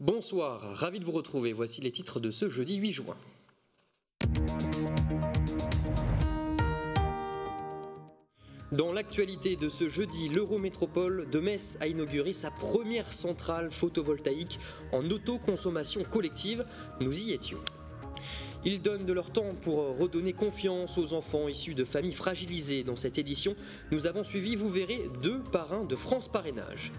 Bonsoir, ravi de vous retrouver. Voici les titres de ce jeudi 8 juin. Dans l'actualité de ce jeudi, l'Eurométropole de Metz a inauguré sa première centrale photovoltaïque en autoconsommation collective. Nous y étions. Ils donnent de leur temps pour redonner confiance aux enfants issus de familles fragilisées. Dans cette édition, nous avons suivi, vous verrez, 2 parrains de France Parrainage.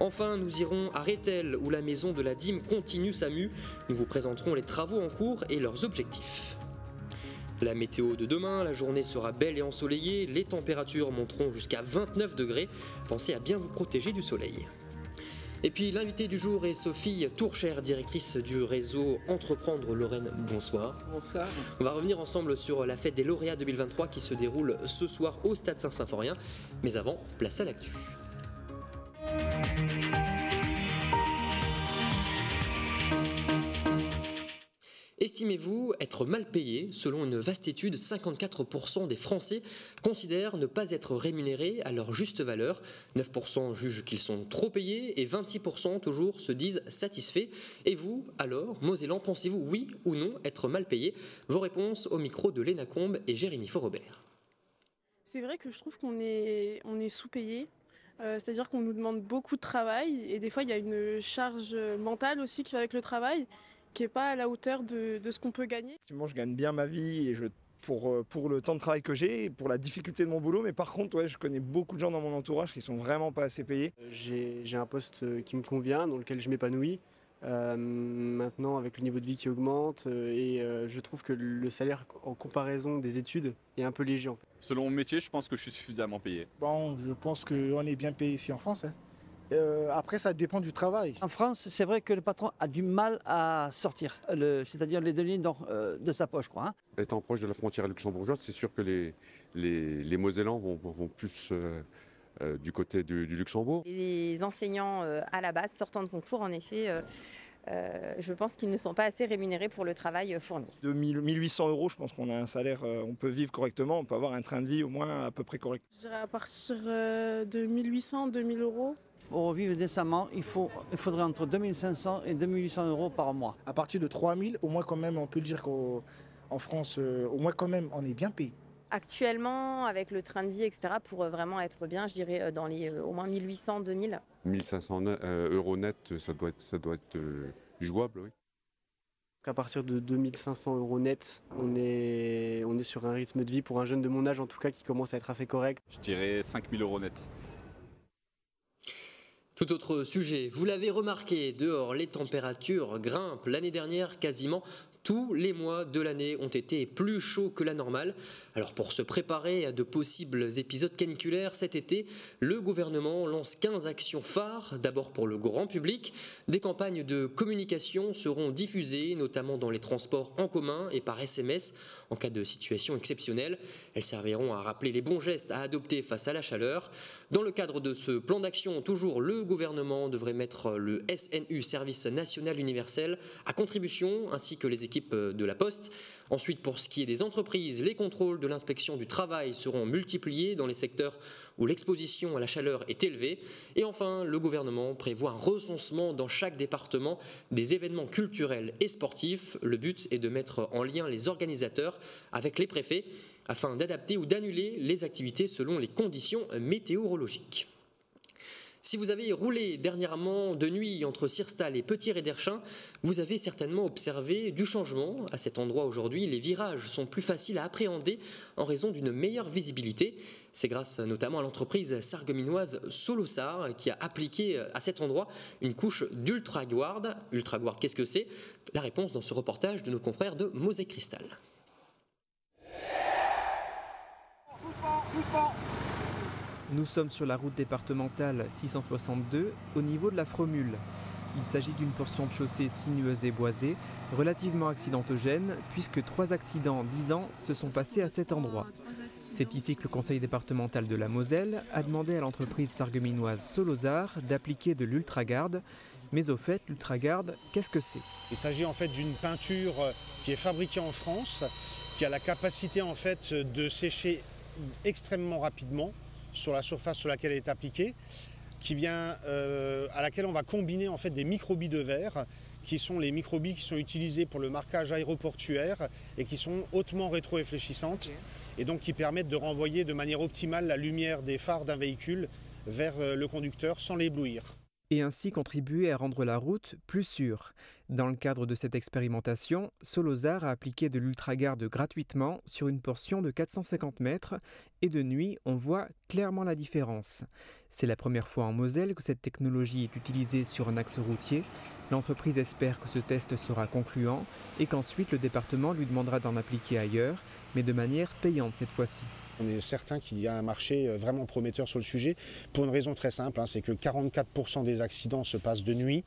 Enfin, nous irons à Rethel, où la maison de la dîme continue sa mue. Nous vous présenterons les travaux en cours et leurs objectifs. La météo de demain, la journée sera belle et ensoleillée, les températures monteront jusqu'à 29 degrés. Pensez à bien vous protéger du soleil. Et puis l'invité du jour est Sophie Tourchère, directrice du réseau Entreprendre Lorraine. Bonsoir. Bonsoir. On va revenir ensemble sur la fête des lauréats 2023 qui se déroule ce soir au Stade Saint-Symphorien. Mais avant, place à l'actu. Estimez-vous être mal payé? Selon une vaste étude, 54% des Français considèrent ne pas être rémunérés à leur juste valeur, 9% jugent qu'ils sont trop payés et 26% toujours se disent satisfaits. Et vous, alors, Mosellan, pensez-vous oui ou non être mal payé? Vos réponses au micro de Léna Combe et Jérémy Faurobert. C'est vrai que je trouve qu'on est sous-payé. C'est-à-dire qu'on nous demande beaucoup de travail et des fois il y a une charge mentale aussi qui va avec le travail qui n'est pas à la hauteur de ce qu'on peut gagner. Effectivement, je gagne bien ma vie et pour le temps de travail que j'ai, pour la difficulté de mon boulot, mais par contre, ouais, je connais beaucoup de gens dans mon entourage qui sont vraiment pas assez payés. J'ai un poste qui me convient, dans lequel je m'épanouis. Maintenant, avec le niveau de vie qui augmente, je trouve que le salaire en comparaison des études est un peu léger en fait. Selon mon métier, je pense que je suis suffisamment payé. Bon, je pense qu'on est bien payé ici en France. Après, ça dépend du travail. En France, c'est vrai que le patron a du mal à sortir, c'est-à-dire les donner de sa poche, quoi. Étant proche de la frontière luxembourgeoise, c'est sûr que les Mosellans vont plus du côté du Luxembourg. Les enseignants à la base, sortant de concours, en effet, je pense qu'ils ne sont pas assez rémunérés pour le travail fourni. De 1800 €, je pense qu'on a un salaire, on peut vivre correctement, on peut avoir un train de vie au moins à peu près correct. Je dirais à partir de 1800, 2000 €. Pour vivre décemment, il faudrait entre 2500 et 2800 € par mois. À partir de 3000, au moins quand même, on peut dire qu'en France, au moins quand même, on est bien payé. Actuellement, avec le train de vie, etc., pour vraiment être bien, je dirais dans les au moins 1800, 2000. 1500 € net, ça doit être jouable, oui. À partir de 2500 € net, on est sur un rythme de vie pour un jeune de mon âge en tout cas qui commence à être assez correct. Je dirais 5000 € net. Tout autre sujet, vous l'avez remarqué, dehors les températures grimpent. L'année dernière, quasiment tous les mois de l'année ont été plus chauds que la normale. Alors pour se préparer à de possibles épisodes caniculaires cet été, le gouvernement lance 15 actions phares, d'abord pour le grand public. Des campagnes de communication seront diffusées, notamment dans les transports en commun et par SMS, en cas de situation exceptionnelle. Elles serviront à rappeler les bons gestes à adopter face à la chaleur. Dans le cadre de ce plan d'action, toujours le gouvernement devrait mettre le SNU, Service National Universel, à contribution, ainsi que les équipes de la Poste. Ensuite, pour ce qui est des entreprises, les contrôles de l'inspection du travail seront multipliés dans les secteurs où l'exposition à la chaleur est élevée. Et enfin, le gouvernement prévoit un recensement dans chaque département des événements culturels et sportifs. Le but est de mettre en lien les organisateurs avec les préfets afin d'adapter ou d'annuler les activités selon les conditions météorologiques. Si vous avez roulé dernièrement de nuit entre Sirstal et Petit-Réderchin, vous avez certainement observé du changement à cet endroit aujourd'hui. Les virages sont plus faciles à appréhender en raison d'une meilleure visibilité. C'est grâce notamment à l'entreprise sarregueminoise Solosar qui a appliqué à cet endroit une couche d'UltraGuard. UltraGuard, qu'est-ce que c'est? La réponse dans ce reportage de nos confrères de Mosaic Cristal. Nous sommes sur la route départementale 662 au niveau de la Fromule. Il s'agit d'une portion de chaussée sinueuse et boisée, relativement accidentogène, puisque 3 accidents en 10 ans se sont passés à cet endroit. C'est ici que le conseil départemental de la Moselle a demandé à l'entreprise sarregueminoise Solosar d'appliquer de l'UltraGuard. Mais au fait, l'UltraGuard, qu'est-ce que c'est? Il s'agit en fait d'une peinture qui est fabriquée en France, qui a la capacité en fait de sécher extrêmement rapidement sur la surface sur laquelle elle est appliquée, à laquelle on va combiner en fait des microbilles de verre, qui sont les microbilles qui sont utilisées pour le marquage aéroportuaire et qui sont hautement rétro-réfléchissantes et donc qui permettent de renvoyer de manière optimale la lumière des phares d'un véhicule vers le conducteur sans l'éblouir. Et ainsi contribuer à rendre la route plus sûre. Dans le cadre de cette expérimentation, Solozar a appliqué de l'ultragarde gratuitement sur une portion de 450 mètres et de nuit, on voit clairement la différence. C'est la première fois en Moselle que cette technologie est utilisée sur un axe routier. L'entreprise espère que ce test sera concluant et qu'ensuite le département lui demandera d'en appliquer ailleurs, mais de manière payante cette fois-ci. On est certain qu'il y a un marché vraiment prometteur sur le sujet pour une raison très simple, c'est que 44% des accidents se passent de nuit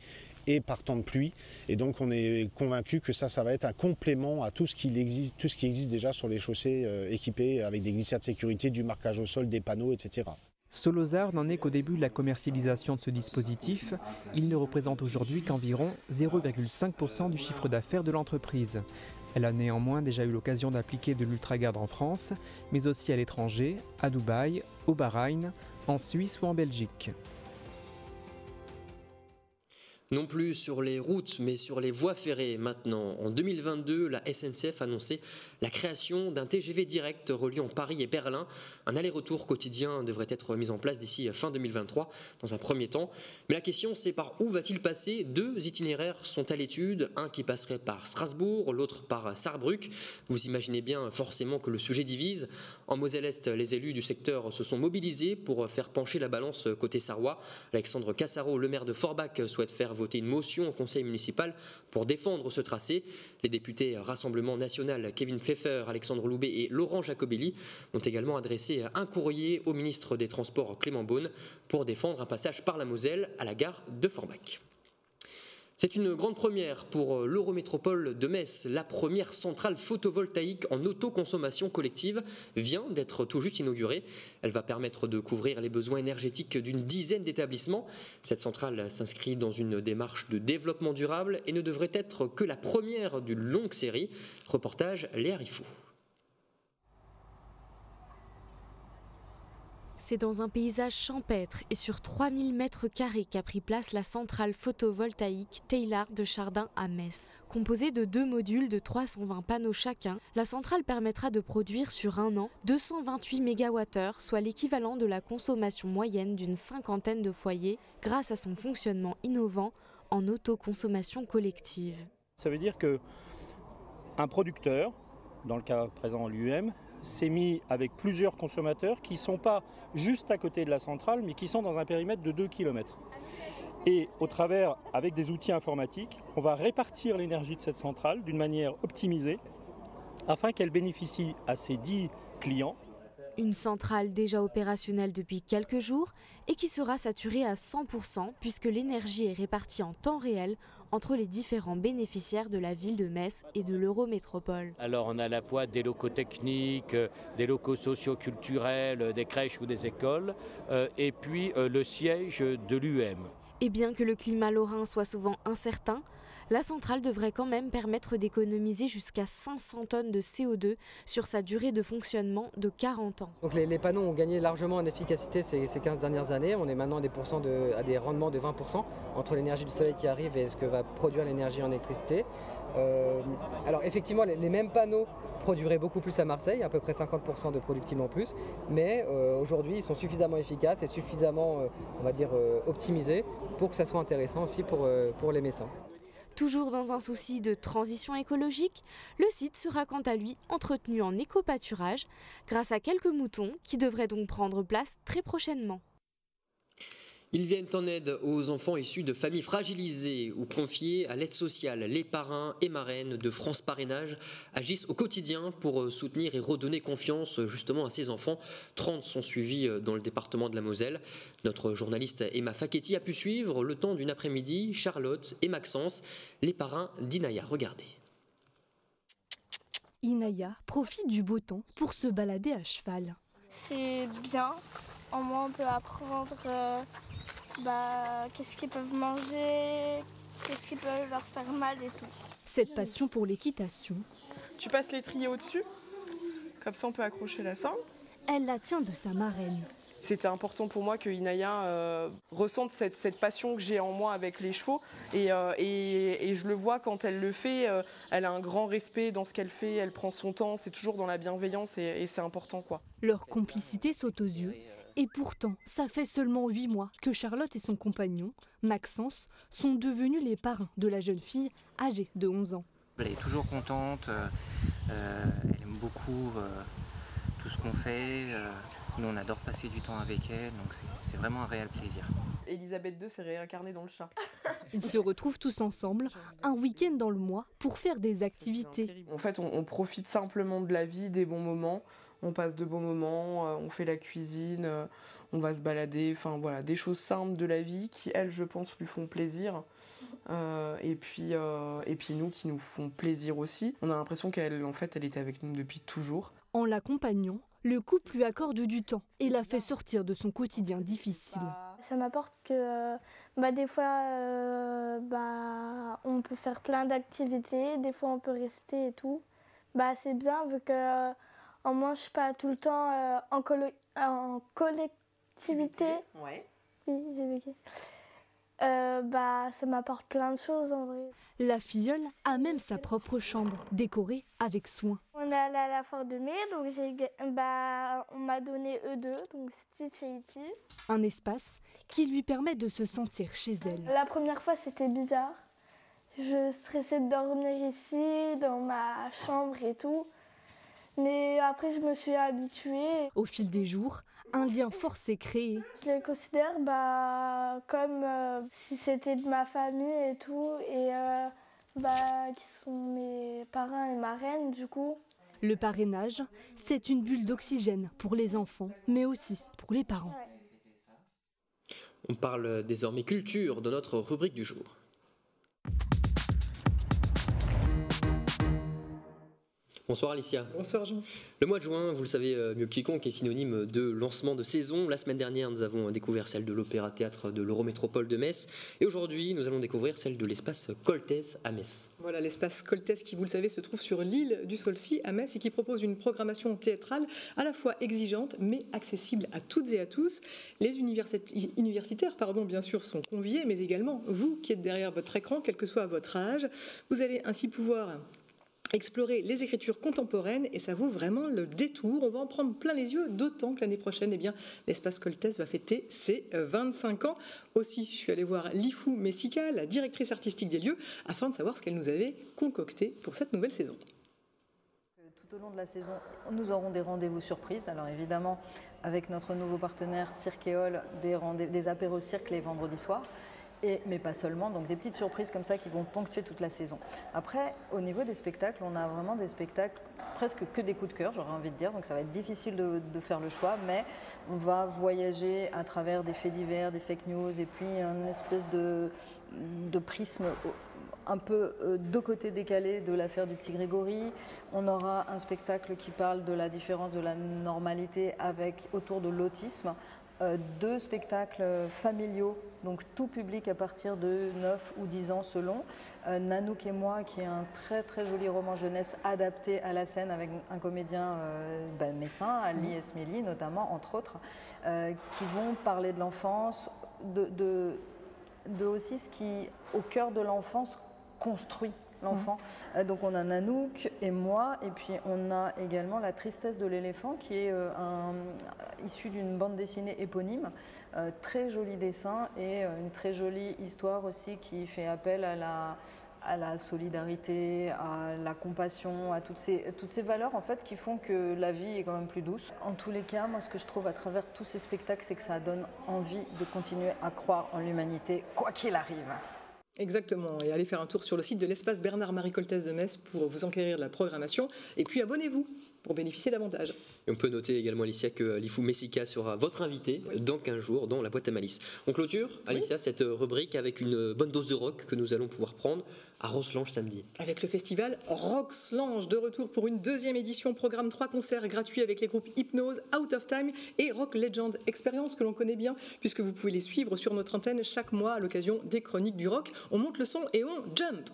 et par temps de pluie. Et donc on est convaincu que ça va être un complément à tout ce qui existe déjà sur les chaussées équipées avec des glissières de sécurité, du marquage au sol, des panneaux, etc. Solozar n'en est qu'au début de la commercialisation de ce dispositif. Il ne représente aujourd'hui qu'environ 0,5% du chiffre d'affaires de l'entreprise. Elle a néanmoins déjà eu l'occasion d'appliquer de l'ultragarde en France, mais aussi à l'étranger, à Dubaï, au Bahreïn, en Suisse ou en Belgique. Non plus sur les routes, mais sur les voies ferrées maintenant. En 2022, la SNCF annonçait la création d'un TGV direct reliant Paris et Berlin. Un aller-retour quotidien devrait être mis en place d'ici fin 2023, dans un premier temps. Mais la question, c'est par où va-t-il passer? 2 itinéraires sont à l'étude, un qui passerait par Strasbourg, l'autre par Sarrebruck. Vous imaginez bien forcément que le sujet divise. En Moselle-Est, les élus du secteur se sont mobilisés pour faire pencher la balance côté sarrois. Alexandre Cassaro, le maire de Forbach, souhaite faire voter une motion au conseil municipal pour défendre ce tracé. Les députés Rassemblement National Kevin Pfeffer, Alexandre Loubet et Laurent Jacobelli ont également adressé un courrier au ministre des Transports Clément Beaune pour défendre un passage par la Moselle à la gare de Forbach. C'est une grande première pour l'Eurométropole de Metz. La première centrale photovoltaïque en autoconsommation collective vient d'être tout juste inaugurée. Elle va permettre de couvrir les besoins énergétiques d'une dizaine d'établissements. Cette centrale s'inscrit dans une démarche de développement durable et ne devrait être que la première d'une longue série. Reportage Léa Rifou. C'est dans un paysage champêtre et sur 3000 m² qu'a pris place la centrale photovoltaïque Teilhard de Chardin à Metz. Composée de 2 modules de 320 panneaux chacun, la centrale permettra de produire sur un an 228 MWh, soit l'équivalent de la consommation moyenne d'une cinquantaine de foyers, grâce à son fonctionnement innovant en autoconsommation collective. Ça veut dire qu'un producteur, dans le cas présent l'UM, s'est mis avec plusieurs consommateurs qui ne sont pas juste à côté de la centrale, mais qui sont dans un périmètre de 2 km. Et au travers, avec des outils informatiques, on va répartir l'énergie de cette centrale d'une manière optimisée afin qu'elle bénéficie à ses 10 clients. Une centrale déjà opérationnelle depuis quelques jours et qui sera saturée à 100% puisque l'énergie est répartie en temps réel entre les différents bénéficiaires de la ville de Metz et de l'Eurométropole. Alors on a à la fois des locaux techniques, des locaux socio-culturels, des crèches ou des écoles et puis le siège de l'UM. Et bien que le climat lorrain soit souvent incertain, la centrale devrait quand même permettre d'économiser jusqu'à 500 tonnes de CO2 sur sa durée de fonctionnement de 40 ans. Donc les panneaux ont gagné largement en efficacité ces 15 dernières années. On est maintenant à des rendements de 20% entre l'énergie du soleil qui arrive et ce que va produire l'énergie en électricité. Alors effectivement, les mêmes panneaux produiraient beaucoup plus à Marseille, à peu près 50% de productibles en plus, mais aujourd'hui ils sont suffisamment efficaces et suffisamment, on va dire, optimisés pour que ça soit intéressant aussi pour les Messins. Toujours dans un souci de transition écologique, le site sera quant à lui entretenu en éco-pâturage grâce à quelques moutons qui devraient donc prendre place très prochainement. Ils viennent en aide aux enfants issus de familles fragilisées ou confiés à l'aide sociale. Les parrains et marraines de France Parrainage agissent au quotidien pour soutenir et redonner confiance justement à ces enfants. 30 sont suivis dans le département de la Moselle. Notre journaliste Emma Facchetti a pu suivre le temps d'une après-midi Charlotte et Maxence, les parrains d'Inaya. Regardez. Inaya profite du beau temps pour se balader à cheval. C'est bien, au moins on peut apprendre qu'est-ce qu'ils peuvent manger, qu'est-ce qui peut leur faire mal et tout. Cette passion pour l'équitation. Tu passes l'étrier au-dessus, comme ça on peut accrocher la sangle. Elle la tient de sa marraine. C'était important pour moi que Inaya ressente cette passion que j'ai en moi avec les chevaux. Et je le vois quand elle le fait, elle a un grand respect dans ce qu'elle fait, elle prend son temps, c'est toujours dans la bienveillance et c'est important, quoi. Leur complicité saute aux yeux. Et pourtant, ça fait seulement 8 mois que Charlotte et son compagnon, Maxence, sont devenus les parrains de la jeune fille âgée de 11 ans. Elle est toujours contente, elle aime beaucoup tout ce qu'on fait. Nous, on adore passer du temps avec elle, donc c'est vraiment un réel plaisir. Elisabeth II s'est réincarnée dans le chat. Ils se retrouvent tous ensemble, un week-end dans le mois, pour faire des activités. En fait, on profite simplement de la vie, des bons moments. On passe de bons moments, on fait la cuisine, on va se balader, enfin voilà, des choses simples de la vie qui, elles, je pense, lui font plaisir. Et puis nous qui nous font plaisir aussi. On a l'impression qu'elle, en fait, elle était avec nous depuis toujours. En l'accompagnant, le couple lui accorde du temps et la fait sortir de son quotidien difficile. Ça m'apporte que des fois on peut faire plein d'activités, des fois on peut rester et tout. C'est bien vu que on mange pas tout le temps en collectivité. Ouais. Oui, j'ai vécu. Ça m'apporte plein de choses en vrai. La filleule a même sa propre chambre, décorée avec soin. On est allé à la foire de mai, donc on m'a donné eux deux, donc Stitch et Iti. Un espace qui lui permet de se sentir chez elle. La première fois, c'était bizarre. Je stressais de dormir ici, dans ma chambre et tout. Mais après, je me suis habituée. Au fil des jours, un lien fort s'est créé. Je les considère comme si c'était de ma famille et tout, et qui sont mes parrains et marraines du coup. Le parrainage, c'est une bulle d'oxygène pour les enfants, mais aussi pour les parents. On parle désormais culture dans notre rubrique du jour. Bonsoir Alicia. Bonsoir Jean. Le mois de juin, vous le savez mieux que quiconque, est synonyme de lancement de saison. La semaine dernière, nous avons découvert celle de l'Opéra-Théâtre de l'Eurométropole de Metz. Et aujourd'hui, nous allons découvrir celle de l'espace Coltès à Metz. Voilà, l'espace Coltès qui, vous le savez, se trouve sur l'île du Saulcy à Metz et qui propose une programmation théâtrale à la fois exigeante mais accessible à toutes et à tous. Les universitaires, bien sûr, sont conviés, mais également vous qui êtes derrière votre écran, quel que soit votre âge. Vous allez ainsi pouvoir explorer les écritures contemporaines et ça vaut vraiment le détour. On va en prendre plein les yeux, d'autant que l'année prochaine, l'espace Coltès va fêter ses 25 ans. Aussi, je suis allée voir Lifou Messica, la directrice artistique des lieux, afin de savoir ce qu'elle nous avait concocté pour cette nouvelle saison. Tout au long de la saison, nous aurons des rendez-vous surprises. Alors évidemment, avec notre nouveau partenaire Cirquéole, des apéros cirque les vendredis soirs. Mais pas seulement, donc des petites surprises comme ça qui vont ponctuer toute la saison. Après, au niveau des spectacles, on a vraiment des spectacles presque que des coups de cœur, j'aurais envie de dire, donc ça va être difficile de faire le choix, mais on va voyager à travers des faits divers, des fake news, et puis une espèce de prisme un peu de côté décalé de l'affaire du petit Grégory. On aura un spectacle qui parle de la différence de la normalité autour de l'autisme. 2 spectacles familiaux, donc tout public à partir de 9 ou 10 ans selon. Nanook et moi, qui est un très très joli roman jeunesse adapté à la scène avec un comédien messin, Ali Esmili notamment, entre autres, qui vont parler de l'enfance, de aussi ce qui, au cœur de l'enfance, construit l'enfant. Donc on a Nanook et moi, et puis on a également La tristesse de l'éléphant, qui est issu d'une bande dessinée éponyme, très joli dessin et une très jolie histoire aussi qui fait appel à la solidarité, à la compassion, à toutes ces valeurs en fait qui font que la vie est quand même plus douce. En tous les cas, moi ce que je trouve à travers tous ces spectacles, c'est que ça donne envie de continuer à croire en l'humanité, quoi qu'il arrive. Exactement, et allez faire un tour sur le site de l'espace Bernard-Marie Coltès de Metz pour vous enquérir de la programmation, et puis abonnez-vous pour bénéficier davantage. Et on peut noter également, Alicia, que Lifou Messica sera votre invité dans 15 jours dans la boîte à malice. On clôture, Alicia, cette rubrique avec une bonne dose de rock que nous allons pouvoir prendre à Rosselange samedi. Avec le festival Rockslange, de retour pour une 2e édition, programme 3 concerts gratuits avec les groupes Hypnose, Out of Time et Rock Legend, expérience que l'on connaît bien puisque vous pouvez les suivre sur notre antenne chaque mois à l'occasion des chroniques du rock. On monte le son et on jump.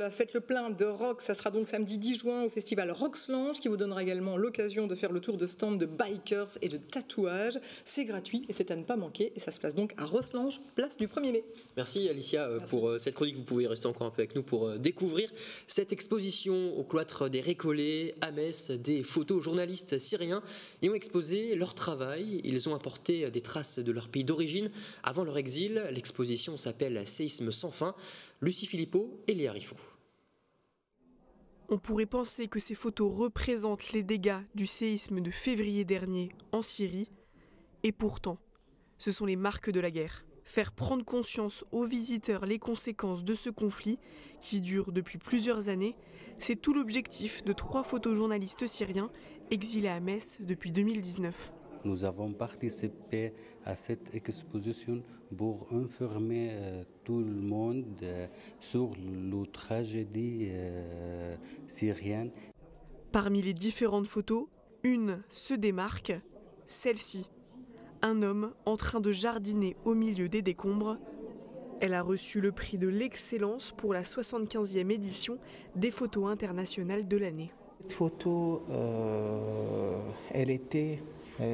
Voilà, faites le plein de rock, ça sera donc samedi 10 juin au festival Roxlange, qui vous donnera également l'occasion de faire le tour de stands de bikers et de tatouages. C'est gratuit et c'est à ne pas manquer, et ça se place donc à Roxlange, place du 1er mai. Merci Alicia pour cette chronique. Vous pouvez rester encore un peu avec nous pour découvrir cette exposition au cloître des Récollets à Metz. Des photojournalistes syriens y ont exposé leur travail. Ils ont apporté des traces de leur pays d'origine avant leur exil. L'exposition s'appelle Séisme sans fin. Lucie Philippot et Léa Riffaut. On pourrait penser que ces photos représentent les dégâts du séisme de février dernier en Syrie. Et pourtant, ce sont les marques de la guerre. Faire prendre conscience aux visiteurs les conséquences de ce conflit, qui dure depuis plusieurs années, c'est tout l'objectif de 3 photojournalistes syriens exilés à Metz depuis 2019. Nous avons participé à cette exposition pour informer tout le monde sur la tragédie syrienne. Parmi les différentes photos, une se démarque, celle-ci. Un homme en train de jardiner au milieu des décombres. Elle a reçu le prix de l'excellence pour la 75e édition des photos internationales de l'année. Cette photo, elle était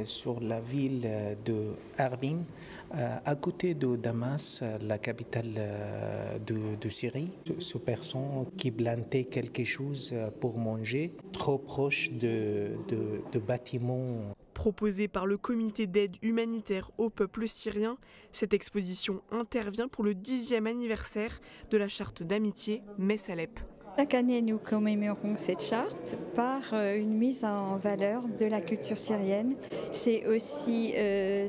sur la ville de Harbin, à côté de Damas, la capitale de Syrie. Ce personne qui plantait quelque chose pour manger, trop proche de bâtiments. Proposée par le comité d'aide humanitaire au peuple syrien, cette exposition intervient pour le 10e anniversaire de la charte d'amitié Metz-Alep. Chaque année, nous commémorons cette charte par une mise en valeur de la culture syrienne. C'est aussi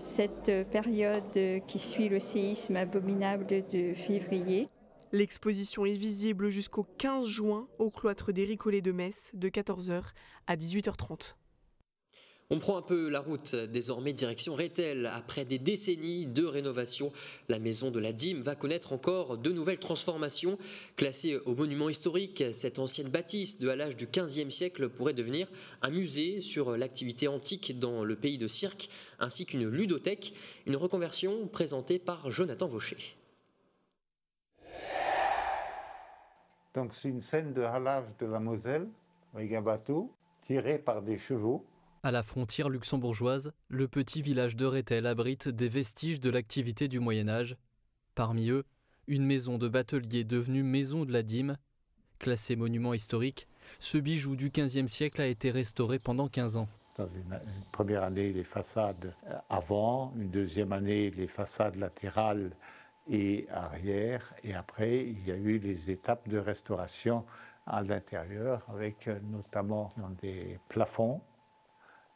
cette période qui suit le séisme abominable de février. L'exposition est visible jusqu'au 15 juin au cloître des Récollets de Metz de 14h à 18h30. On prend un peu la route, désormais direction Rethel. Après des décennies de rénovation, la maison de la dîme va connaître encore de nouvelles transformations. Classée au monument historique, cette ancienne bâtisse de l'âge du XVe siècle pourrait devenir un musée sur l'activité antique dans le pays de Cirque, ainsi qu'une ludothèque, une reconversion présentée par Jonathan Vaucher. Donc c'est une scène de halage de la Moselle, avec un bateau tiré par des chevaux. À la frontière luxembourgeoise, le petit village de Rethel abrite des vestiges de l'activité du Moyen-Âge. Parmi eux, une maison de batelier devenue maison de la dîme. Classé monument historique, ce bijou du XVe siècle a été restauré pendant 15 ans. Dans une première année, les façades avant, une deuxième année, les façades latérales et arrière, et après, il y a eu les étapes de restauration à l'intérieur, avec notamment des plafonds,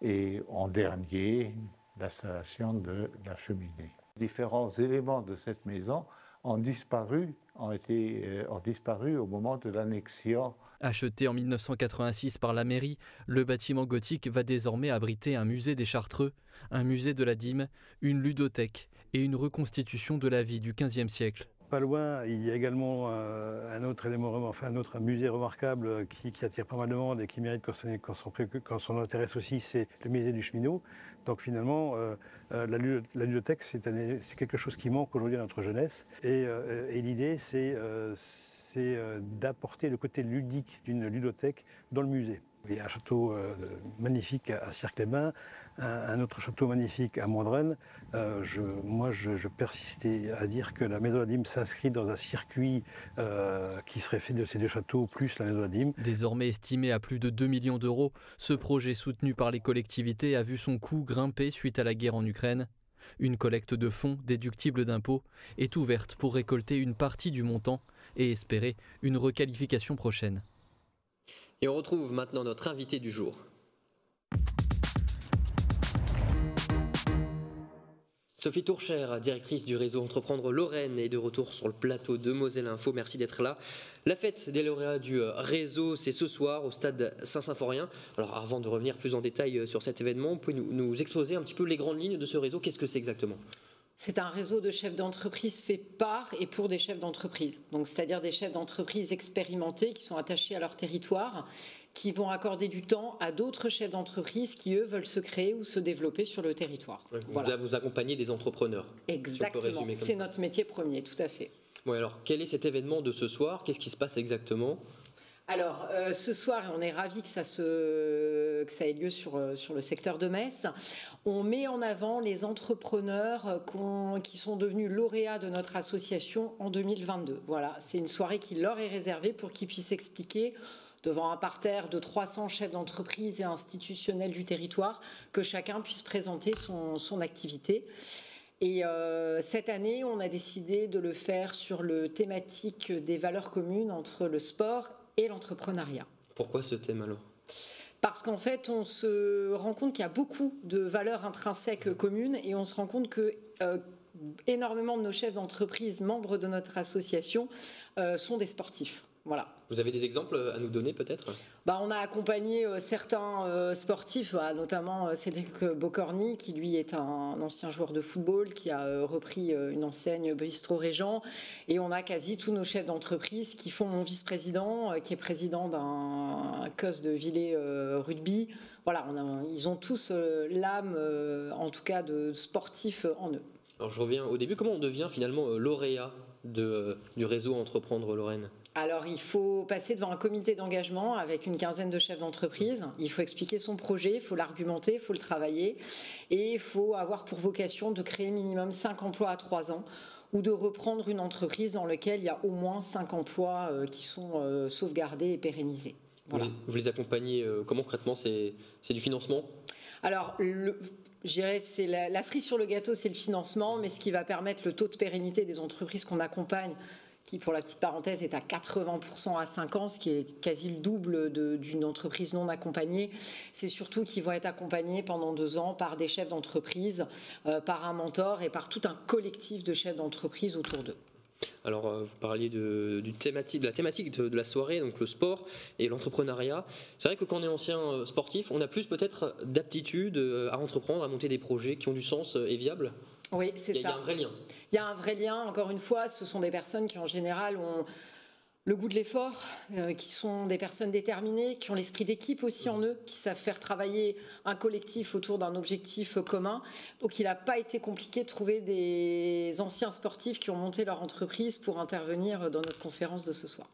et en dernier, l'installation de la cheminée. Différents éléments de cette maison ont disparu au moment de l'annexion. Acheté en 1986 par la mairie, le bâtiment gothique va désormais abriter un musée des Chartreux, un musée de la dîme, une ludothèque et une reconstitution de la vie du XVe siècle. Pas loin, il y a également un autre élément, un autre musée remarquable qui attire pas mal de monde et qui mérite qu'on s'en intéresse aussi, c'est le musée du cheminot. Donc finalement, la ludothèque, c'est quelque chose qui manque aujourd'hui à notre jeunesse. Et l'idée, c'est d'apporter le côté ludique d'une ludothèque dans le musée. Il y a un château magnifique à Cirque-les-Bains, un autre château magnifique à Mondrennes. Je persistais à dire que la maison de la dîme s'inscrit dans un circuit qui serait fait de ces deux châteaux plus la maison de la dîme. Désormais estimé à plus de 2 millions d'euros, ce projet soutenu par les collectivités a vu son coût grimper suite à la guerre en Ukraine. Une collecte de fonds déductible d'impôts est ouverte pour récolter une partie du montant et espérer une requalification prochaine. Et on retrouve maintenant notre invité du jour. Sophie Tourchère, directrice du réseau Entreprendre Lorraine, est de retour sur le plateau de Moselle Info. Merci d'être là. La fête des lauréats du réseau, c'est ce soir au stade Saint-Symphorien. Alors avant de revenir plus en détail sur cet événement, vous pouvez nous exposer un petit peu les grandes lignes de ce réseau. Qu'est-ce que c'est exactement ? C'est un réseau de chefs d'entreprise fait par et pour des chefs d'entreprise. Donc, c'est-à-dire des chefs d'entreprise expérimentés qui sont attachés à leur territoire, qui vont accorder du temps à d'autres chefs d'entreprise qui, eux, veulent se créer ou se développer sur le territoire. Voilà. Vous accompagnez des entrepreneurs. Exactement, c'est notre métier premier, tout à fait. Ouais, alors quel est cet événement de ce soir? Qu'est-ce qui se passe exactement? Alors, ce soir, on est ravis que ça ait lieu sur le secteur de Metz. On met en avant les entrepreneurs qui sont devenus lauréats de notre association en 2022. Voilà, c'est une soirée qui leur est réservée pour qu'ils puissent expliquer devant un parterre de 300 chefs d'entreprise et institutionnels du territoire, que chacun puisse présenter son activité. Et cette année, on a décidé de le faire sur le thématique des valeurs communes entre le sport et l'entrepreneuriat. Pourquoi ce thème alors? Parce qu'en fait, on se rend compte qu'il y a beaucoup de valeurs intrinsèques communes et on se rend compte que énormément de nos chefs d'entreprise, membres de notre association, sont des sportifs. Voilà. Vous avez des exemples à nous donner peut-être? On a accompagné certains sportifs, notamment Cédric Bocorny, qui lui est un ancien joueur de football, qui a repris une enseigne Bistro Régent. Et on a quasi tous nos chefs d'entreprise qui font mon vice-président, qui est président d'un COS de Villers rugby. Voilà, ils ont tous l'âme, en tout cas, de sportifs en eux. Alors je reviens au début, comment on devient finalement lauréat du réseau Entreprendre Lorraine? Alors, il faut passer devant un comité d'engagement avec une quinzaine de chefs d'entreprise. Il faut expliquer son projet, il faut l'argumenter, il faut le travailler. Et il faut avoir pour vocation de créer minimum 5 emplois à 3 ans ou de reprendre une entreprise dans laquelle il y a au moins 5 emplois qui sont sauvegardés et pérennisés. Voilà. Vous les accompagnez comment concrètement? C'est du financement? Alors, je dirais c'est la cerise sur le gâteau, c'est le financement, mais ce qui va permettre le taux de pérennité des entreprises qu'on accompagne, qui, pour la petite parenthèse, est à 80% à 5 ans, ce qui est quasi le double d'une entreprise non accompagnée. C'est surtout qu'ils vont être accompagnés pendant 2 ans par des chefs d'entreprise, par un mentor et par tout un collectif de chefs d'entreprise autour d'eux. Alors, vous parliez de la thématique de la soirée, donc le sport et l'entrepreneuriat. C'est vrai que quand on est ancien sportif, on a plus peut-être d'aptitude à entreprendre, à monter des projets qui ont du sens et viables. Oui, c'est ça. Il y a un vrai lien. Il y a un vrai lien. Encore une fois, ce sont des personnes qui, en général, ont le goût de l'effort, qui sont des personnes déterminées, qui ont l'esprit d'équipe aussi en eux, qui savent faire travailler un collectif autour d'un objectif commun. Donc, il n'a pas été compliqué de trouver des anciens sportifs qui ont monté leur entreprise pour intervenir dans notre conférence de ce soir.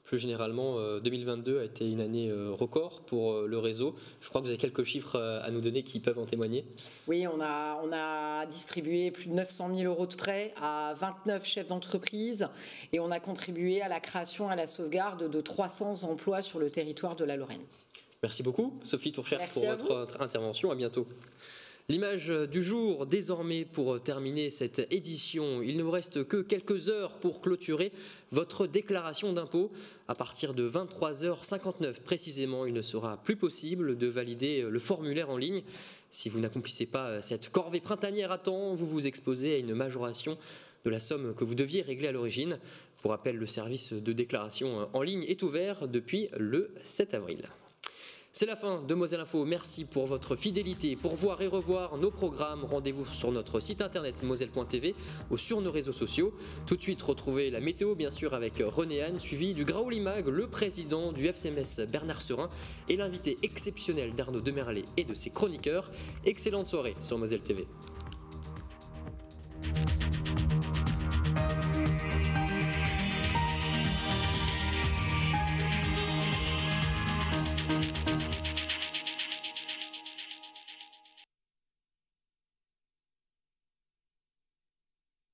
Plus généralement, 2022 a été une année record pour le réseau. Je crois que vous avez quelques chiffres à nous donner qui peuvent en témoigner. Oui, on a distribué plus de 900 000 € de prêts à 29 chefs d'entreprise et on a contribué à la création, à la sauvegarde de 300 emplois sur le territoire de la Lorraine. Merci beaucoup, Sophie Tourchère, pour votre intervention. À bientôt. L'image du jour, désormais, pour terminer cette édition. Il ne vous reste que quelques heures pour clôturer votre déclaration d'impôt. À partir de 23h59 précisément, il ne sera plus possible de valider le formulaire en ligne. Si vous n'accomplissez pas cette corvée printanière à temps, vous vous exposez à une majoration de la somme que vous deviez régler à l'origine. Pour rappel, le service de déclaration en ligne est ouvert depuis le 7 avril. C'est la fin de Moselle Info. Merci pour votre fidélité. Pour voir et revoir nos programmes, rendez-vous sur notre site internet moselle.tv ou sur nos réseaux sociaux. Tout de suite, retrouvez la météo, bien sûr, avec René Anne, suivi du Graouli Mag, le président du FCMS Bernard Serin et l'invité exceptionnel d'Arnaud Demerlet et de ses chroniqueurs. Excellente soirée sur Moselle TV.